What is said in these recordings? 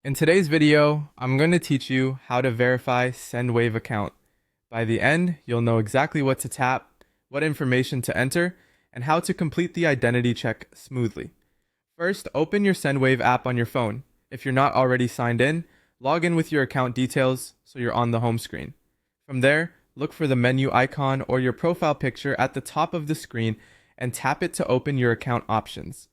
In today's video, I'm going to teach you how to verify Sendwave account. By the end, you'll know exactly what to tap, what information to enter, and how to complete the identity check smoothly. First, open your Sendwave app on your phone. If you're not already signed in, log in with your account details so you're on the home screen. From there, look for the menu icon or your profile picture at the top of the screen and tap it to open your account options.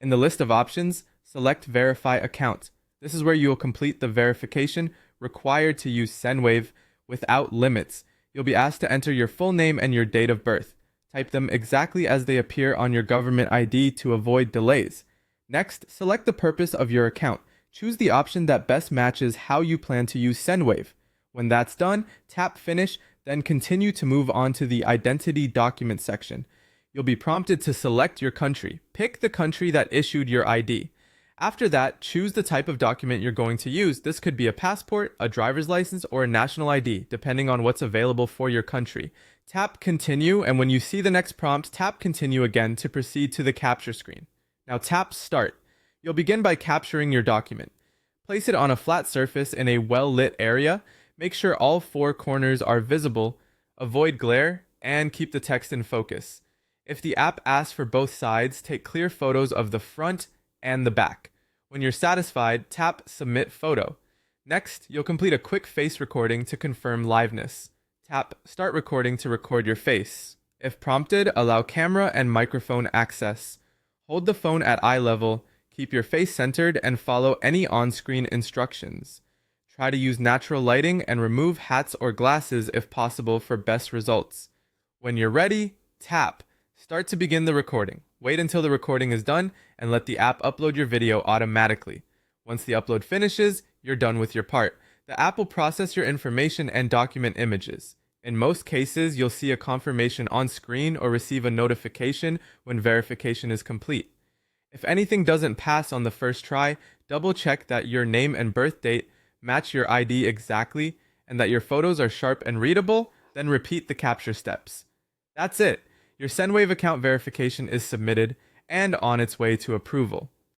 In the list of options, select Verify Account. This is where you will complete the verification required to use Sendwave without limits. You'll be asked to enter your full name and your date of birth. Type them exactly as they appear on your government ID to avoid delays. Next, select the purpose of your account. Choose the option that best matches how you plan to use Sendwave. When that's done, tap Finish, then continue to move on to the Identity Document section. You'll be prompted to select your country. Pick the country that issued your ID. After that, choose the type of document you're going to use. This could be a passport, a driver's license, or a national ID, depending on what's available for your country. Tap Continue, and when you see the next prompt, tap Continue again to proceed to the capture screen. Now tap Start. You'll begin by capturing your document. Place it on a flat surface in a well-lit area. Make sure all four corners are visible, avoid glare, and keep the text in focus. If the app asks for both sides, take clear photos of the front and the back. When you're satisfied, tap Submit Photo. Next, you'll complete a quick face recording to confirm liveness. Tap Start Recording to record your face. If prompted, allow camera and microphone access. Hold the phone at eye level, keep your face centered, and follow any on-screen instructions. Try to use natural lighting and remove hats or glasses if possible for best results. When you're ready, tap Start to begin the recording. Wait until the recording is done and let the app upload your video automatically. Once the upload finishes, you're done with your part. The app will process your information and document images. In most cases, you'll see a confirmation on screen or receive a notification when verification is complete. If anything doesn't pass on the first try, double check that your name and birth date match your ID exactly and that your photos are sharp and readable, then repeat the capture steps. That's it. Your Sendwave account verification is submitted and on its way to approval.